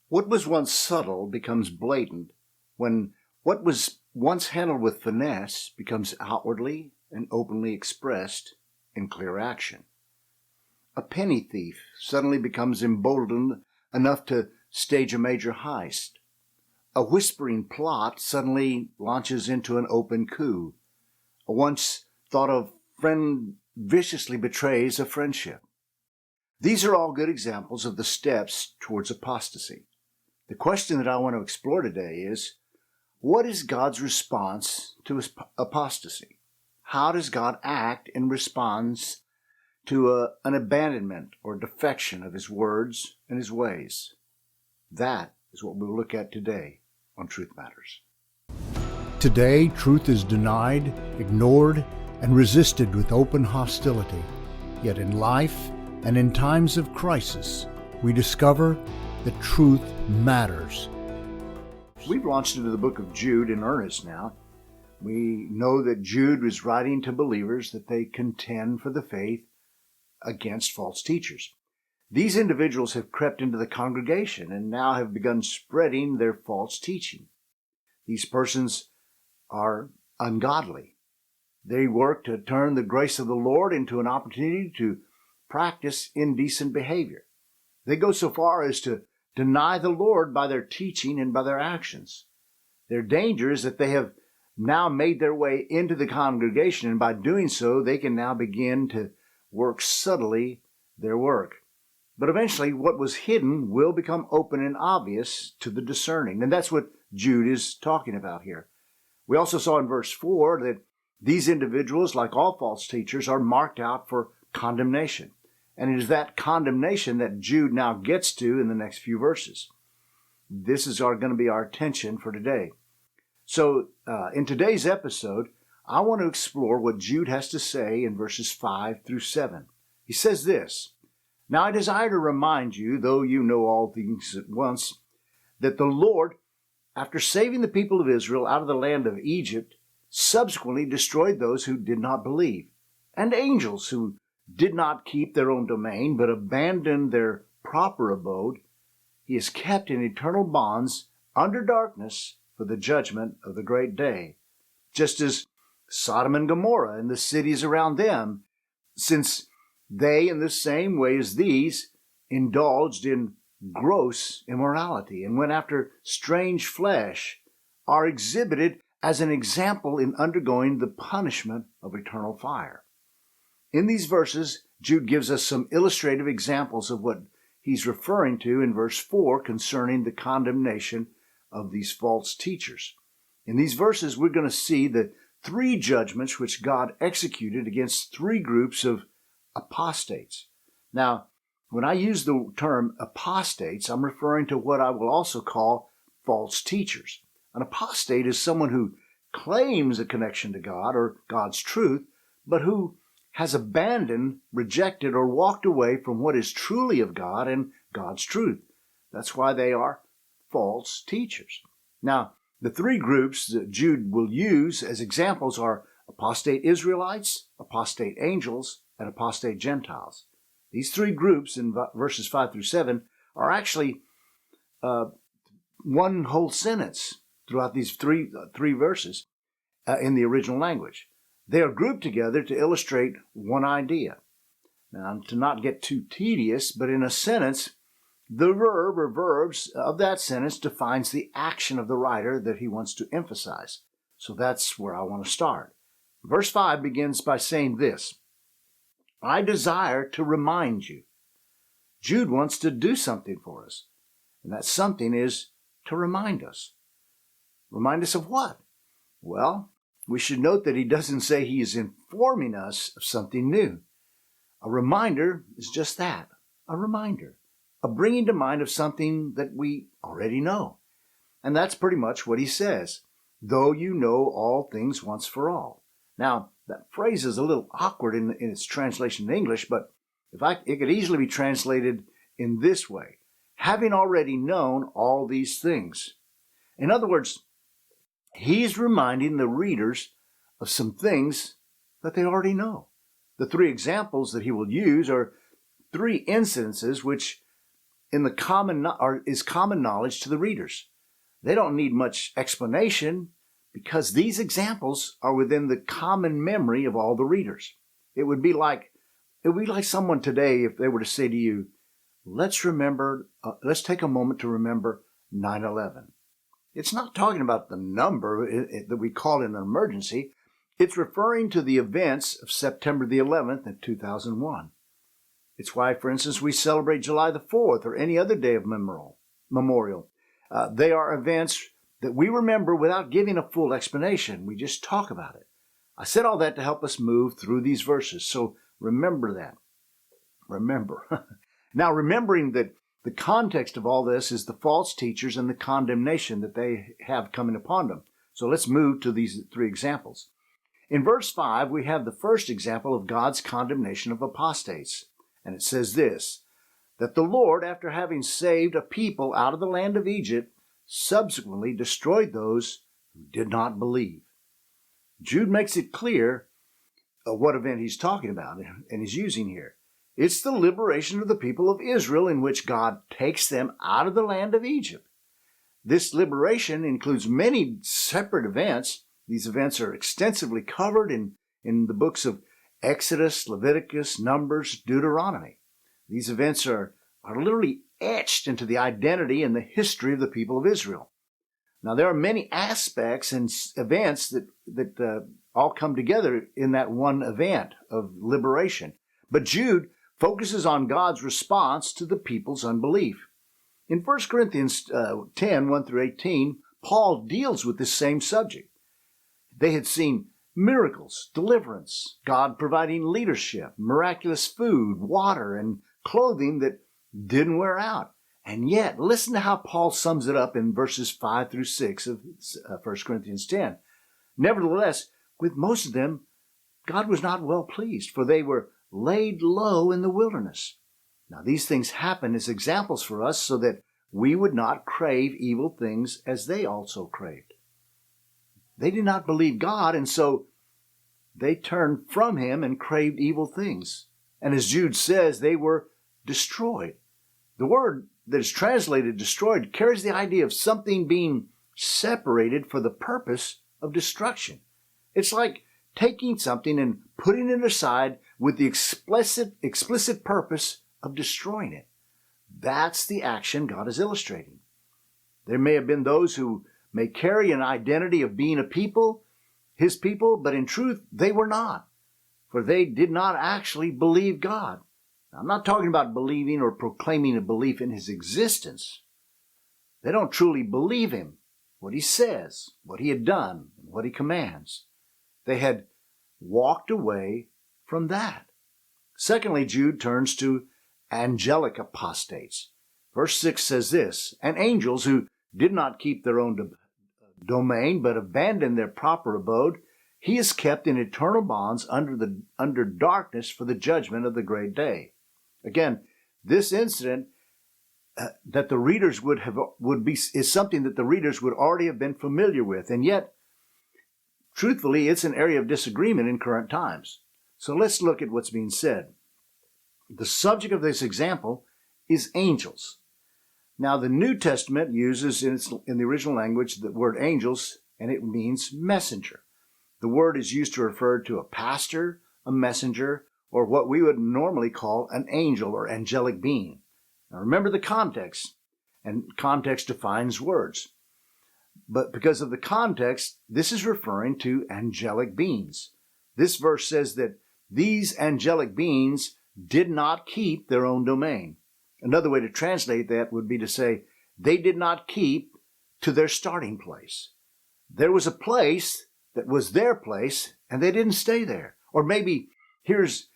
What was once subtle becomes blatant when what was once handled with finesse becomes outwardly and openly expressed in clear action. A penny thief suddenly becomes emboldened enough to stage a major heist. A whispering plot suddenly launches into an open coup. A once thought of friend viciously betrays a friendship. These are all good examples of the steps towards apostasy. The question that I want to explore today is, what is God's response to apostasy? How does God act in response to an abandonment or defection of his words and his ways? That is what we'll look at today on Truth Matters. Today, truth is denied, ignored, and resisted with open hostility. Yet in life and in times of crisis, we discover that truth matters. We've launched into the book of Jude in earnest now. We know that Jude was writing to believers that they contend for the faith against false teachers. These individuals have crept into the congregation and now have begun spreading their false teaching. These persons are ungodly. They work to turn the grace of the Lord into an opportunity to practice indecent behavior. They go so far as to deny the Lord by their teaching and by their actions. Their danger is that they have now made their way into the congregation, and by doing so, they can now begin to work subtly their work. But eventually, what was hidden will become open and obvious to the discerning. And that's what Jude is talking about here. We also saw in verse 4 that these individuals, like all false teachers, are marked out for condemnation. And it is that condemnation that Jude now gets to in the next few verses. This is going to be our attention for today. So in today's episode, I want to explore what Jude has to say in verses 5 through 7. He says this, "Now I desire to remind you, though you know all things at once, that the Lord, after saving the people of Israel out of the land of Egypt, subsequently destroyed those who did not believe, and angels who did not keep their own domain, but abandoned their proper abode. He is kept in eternal bonds under darkness for the judgment of the great day, just as Sodom and Gomorrah and the cities around them, since they, in the same way as these, indulged in gross immorality and went after strange flesh, are exhibited as an example in undergoing the punishment of eternal fire." In these verses, Jude gives us some illustrative examples of what he's referring to in verse 4 concerning the condemnation of these false teachers. In these verses, we're going to see the three judgments which God executed against three groups of apostates. Now, when I use the term apostates, I'm referring to what I will also call false teachers. An apostate is someone who claims a connection to God or God's truth, but who has abandoned, rejected, or walked away from what is truly of God and God's truth. That's why they are false teachers. Now, the three groups that Jude will use as examples are apostate Israelites, apostate angels, and apostate Gentiles. These three groups in verses 5 through 7 are actually one whole sentence throughout these three verses in the original language. They are grouped together to illustrate one idea. Now, to not get too tedious, but in a sentence, the verb or verbs of that sentence defines the action of the writer that he wants to emphasize. So that's where I want to start. Verse 5 begins by saying this, "I desire to remind you." Jude wants to do something for us, and that something is to remind us. Remind us of what? Well, we should note that he doesn't say he is informing us of something new. A reminder is just that, a reminder, a bringing to mind of something that we already know. And that's pretty much what he says, though you know all things once for all. Now, that phrase is a little awkward in its translation in English, but it could easily be translated in this way, having already known all these things. In other words, he's reminding the readers of some things that they already know. The three examples that he will use are three incidences which is common knowledge to the readers. They don't need much explanation because these examples are within the common memory of all the readers. It would be like someone today if they were to say to you, let's take a moment to remember 9/11. It's not talking about the number that we call it an emergency. It's referring to the events of September the 11th in 2001. It's why, for instance, we celebrate July the 4th or any other day of memorial. They are events that we remember without giving a full explanation. We just talk about it. I said all that to help us move through these verses, so remember that. Remember. Now, remembering that the context of all this is the false teachers and the condemnation that they have coming upon them. So let's move to these three examples. In verse 5, we have the first example of God's condemnation of apostates. And it says this, that the Lord, after having saved a people out of the land of Egypt, subsequently destroyed those who did not believe. Jude makes it clear what event he's talking about and he's using here. It's the liberation of the people of Israel in which God takes them out of the land of Egypt. This liberation includes many separate events. These events are extensively covered in the books of Exodus, Leviticus, Numbers, Deuteronomy. These events are literally etched into the identity and the history of the people of Israel. Now, there are many aspects and events that all come together in that one event of liberation. But Jude focuses on God's response to the people's unbelief. In 1 Corinthians 10, 1 through 18, Paul deals with this same subject. They had seen miracles, deliverance, God providing leadership, miraculous food, water, and clothing that didn't wear out. And yet, listen to how Paul sums it up in verses 5 through 6 of 1 Corinthians 10. Nevertheless, with most of them, God was not well pleased, for they were laid low in the wilderness. Now, these things happen as examples for us so that we would not crave evil things as they also craved. They did not believe God, and so they turned from him and craved evil things. And as Jude says, they were destroyed. The word that is translated destroyed carries the idea of something being separated for the purpose of destruction. It's like taking something and putting it aside with the explicit purpose of destroying it. That's the action God is illustrating. There may have been those who may carry an identity of being a people, his people, but in truth, they were not, for they did not actually believe God. Now, I'm not talking about believing or proclaiming a belief in his existence. They don't truly believe him, what he says, what he had done, and what he commands. They had walked away from that. Secondly, Jude turns to angelic apostates. Verse 6 says this, and angels who did not keep their own domain, but abandoned their proper abode, he is kept in eternal bonds under darkness for the judgment of the great day. Again, this incident that the readers is something that the readers would already have been familiar with, and yet, truthfully, it's an area of disagreement in current times. So let's look at what's being said. The subject of this example is angels. Now, the New Testament uses in the original language the word angels, and it means messenger. The word is used to refer to a pastor, a messenger, or what we would normally call an angel or angelic being. Now, remember the context, and context defines words. But because of the context, this is referring to angelic beings. This verse says that these angelic beings did not keep their own domain. Another way to translate that would be to say they did not keep to their starting place. There was a place that was their place, and they didn't stay there. Or maybe here's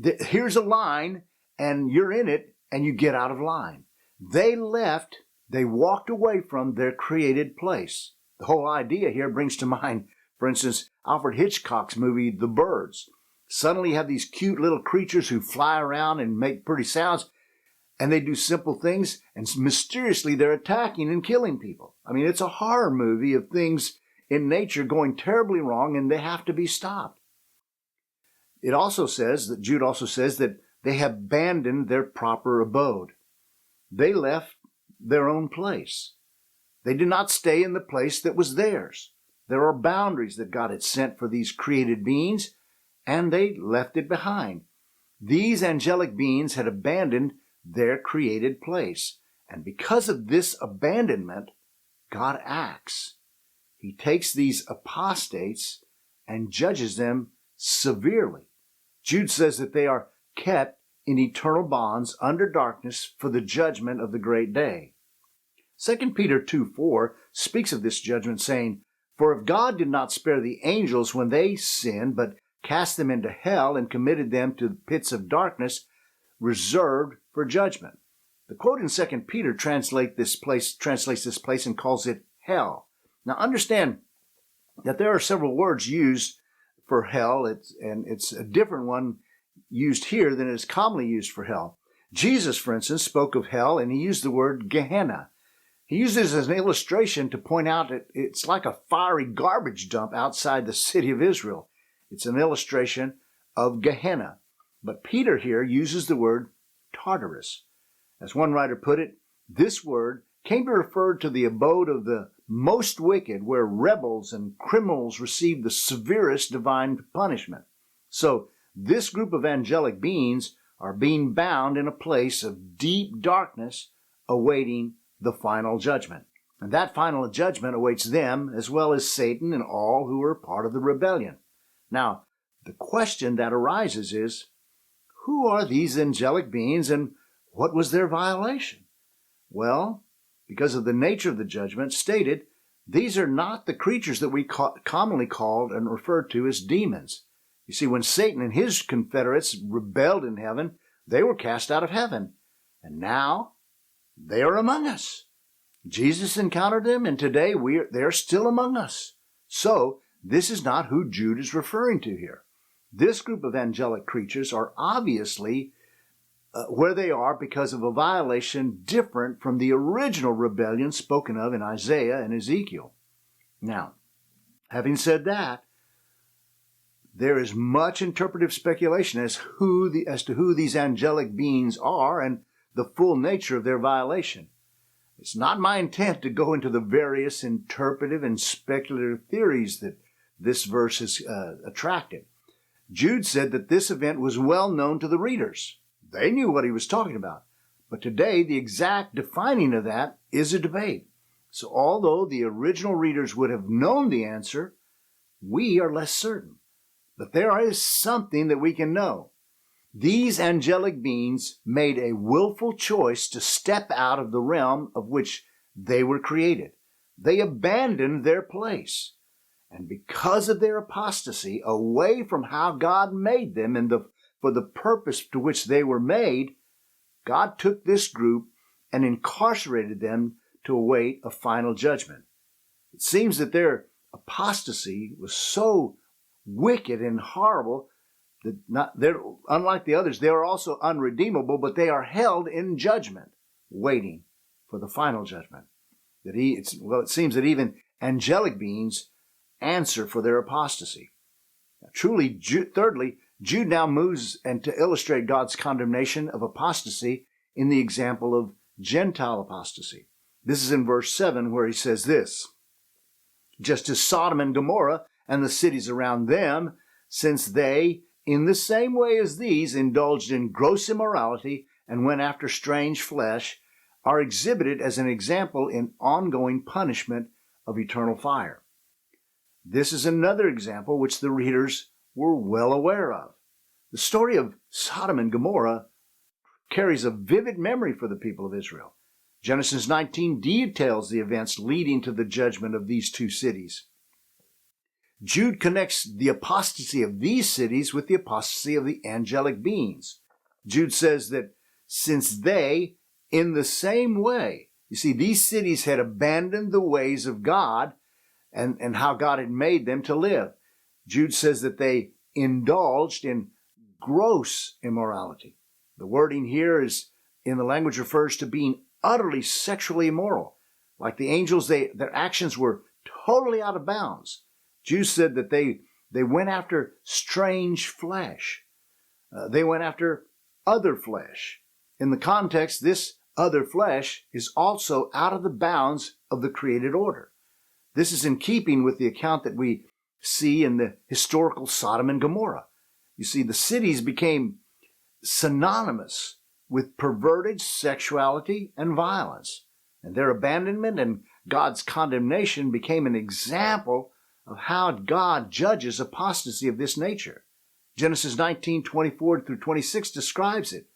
a line, and you're in it, and you get out of line. They left, they walked away from their created place. The whole idea here brings to mind, for instance, Alfred Hitchcock's movie, The Birds. Suddenly you have these cute little creatures who fly around and make pretty sounds, and they do simple things, and mysteriously they're attacking and killing people. I mean, it's a horror movie of things in nature going terribly wrong, and they have to be stopped. Jude also says that they have abandoned their proper abode. They left their own place. They did not stay in the place that was theirs. There are boundaries that God had set for these created beings, and they left it behind. These angelic beings had abandoned their created place. And because of this abandonment, God acts. He takes these apostates and judges them severely. Jude says that they are kept in eternal bonds under darkness for the judgment of the great day. 2 Peter 2:4 speaks of this judgment, saying, "For if God did not spare the angels when they sinned, but cast them into hell and committed them to the pits of darkness reserved for judgment." The quote in 2 Peter translates this place and calls it hell. Now understand that there are several words used for hell, and it's a different one used here than is commonly used for hell. Jesus, for instance, spoke of hell, and he used the word Gehenna. He used this as an illustration to point out that it's like a fiery garbage dump outside the city of Israel. It's an illustration of Gehenna. But Peter here uses the word Tartarus. As one writer put it, this word came to refer to the abode of the most wicked, where rebels and criminals receive the severest divine punishment. So this group of angelic beings are being bound in a place of deep darkness, awaiting the final judgment. And that final judgment awaits them as well as Satan and all who are part of the rebellion. Now, the question that arises is, who are these angelic beings and what was their violation? Well, because of the nature of the judgment stated, these are not the creatures that we commonly called and referred to as demons. You see, when Satan and his confederates rebelled in heaven, they were cast out of heaven. And now they are among us. Jesus encountered them, and today they are still among us. So this is not who Jude is referring to here. This group of angelic creatures are obviously where they are because of a violation different from the original rebellion spoken of in Isaiah and Ezekiel. Now, having said that, there is much interpretive speculation as to who these angelic beings are and the full nature of their violation. It's not my intent to go into the various interpretive and speculative theories that this verse has attracted. Jude said that this event was well known to the readers. They knew what he was talking about. But today, the exact defining of that is a debate. So although the original readers would have known the answer, we are less certain. But there is something that we can know. These angelic beings made a willful choice to step out of the realm of which they were created. They abandoned their place. And because of their apostasy, away from how God made them and for the purpose to which they were made, God took this group and incarcerated them to await a final judgment. It seems that their apostasy was so wicked and horrible that they're unlike the others, they are also unredeemable, but they are held in judgment, waiting for the final judgment. It seems that even angelic beings answer for their apostasy. Now, thirdly, Jude now moves and to illustrate God's condemnation of apostasy in the example of Gentile apostasy. This is in verse 7 where he says this, "Just as Sodom and Gomorrah and the cities around them, since they, in the same way as these, indulged in gross immorality and went after strange flesh, are exhibited as an example in ongoing punishment of eternal fire." This is another example which the readers were well aware of. The story of Sodom and Gomorrah carries a vivid memory for the people of Israel. Genesis 19 details the events leading to the judgment of these two cities. Jude connects the apostasy of these cities with the apostasy of the angelic beings. Jude says that since they, in the same way, you see, these cities had abandoned the ways of God and how God had made them to live. Jude says that they indulged in gross immorality. The wording here is in the language refers to being utterly sexually immoral. Like the angels, their actions were totally out of bounds. Jude said that they went after strange flesh. They went after other flesh. In the context, this other flesh is also out of the bounds of the created order. This is in keeping with the account that we see in the historical Sodom and Gomorrah. You see, the cities became synonymous with perverted sexuality and violence, and their abandonment and God's condemnation became an example of how God judges apostasy of this nature. Genesis 19:24-26 describes it.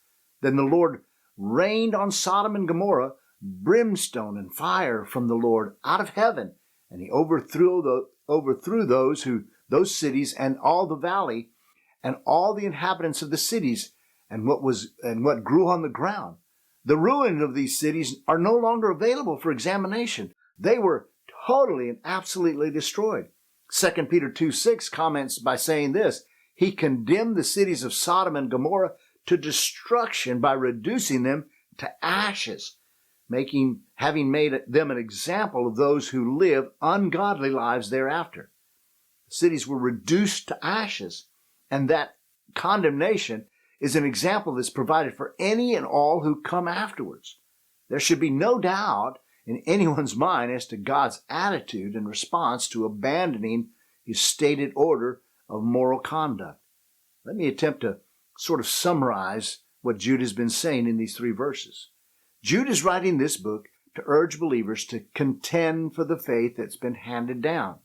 Then the Lord rained on Sodom and Gomorrah brimstone and fire from the Lord out of heaven, and he overthrew those cities and all the valley and all the inhabitants of the cities and what grew on the ground. The ruins of these cities are no longer available for examination. They were totally and absolutely destroyed. 2 Peter 2:6 comments by saying this: He condemned the cities of Sodom and Gomorrah to destruction by reducing them to ashes, having made them an example of those who live ungodly lives thereafter. The cities were reduced to ashes, and that condemnation is an example that's provided for any and all who come afterwards. There should be no doubt in anyone's mind as to God's attitude and response to abandoning his stated order of moral conduct. Let me attempt to sort of summarize what Jude has been saying in these 3 verses. Jude is writing this book to urge believers to contend for the faith that's been handed down.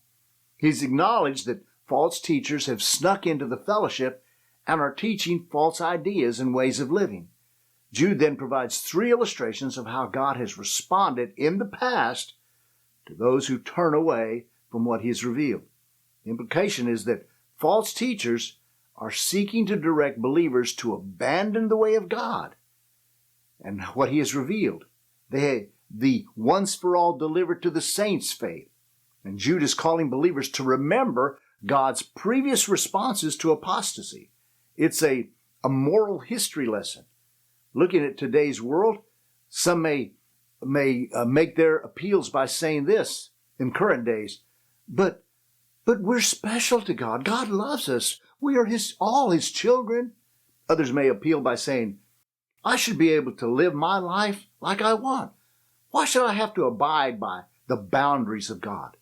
He's acknowledged that false teachers have snuck into the fellowship and are teaching false ideas and ways of living. Jude then provides 3 illustrations of how God has responded in the past to those who turn away from what he has revealed. The implication is that false teachers are seeking to direct believers to abandon the way of God and what he has revealed. The once for all delivered to the saints faith. And Jude is calling believers to remember God's previous responses to apostasy. It's a moral history lesson. Looking at today's world, some may make their appeals by saying this in current days, but we're special to God. God loves us. We are all his children. Others may appeal by saying, I should be able to live my life like I want. Why should I have to abide by the boundaries of God?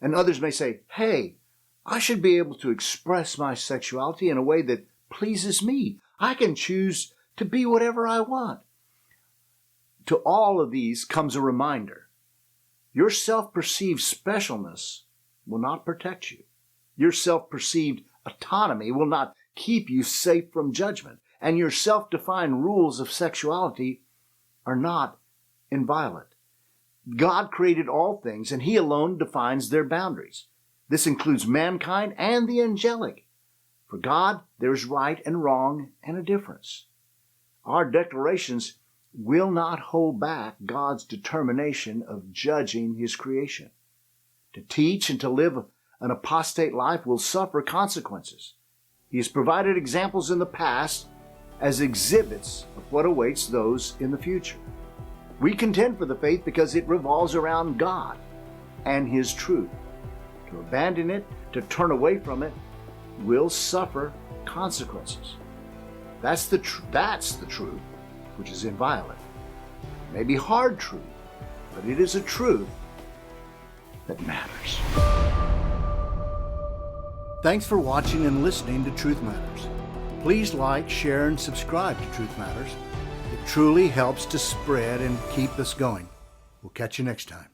And others may say, hey, I should be able to express my sexuality in a way that pleases me. I can choose to be whatever I want. To all of these comes a reminder. Your self-perceived specialness will not protect you. Your self-perceived autonomy will not keep you safe from judgment. And your self-defined rules of sexuality are not inviolate. God created all things, and he alone defines their boundaries. This includes mankind and the angelic. For God, there is right and wrong and a difference. Our declarations will not hold back God's determination of judging his creation. To teach and to live an apostate life will suffer consequences. He has provided examples in the past as exhibits of what awaits those in the future. We contend for the faith because it revolves around God and his truth. To abandon it, to turn away from it, will suffer consequences. That's the truth, which is inviolate. It may be hard truth, but it is a truth that matters. Thanks for watching and listening to Truth Matters. Please like, share, and subscribe to Truth Matters. It truly helps to spread and keep us going. We'll catch you next time.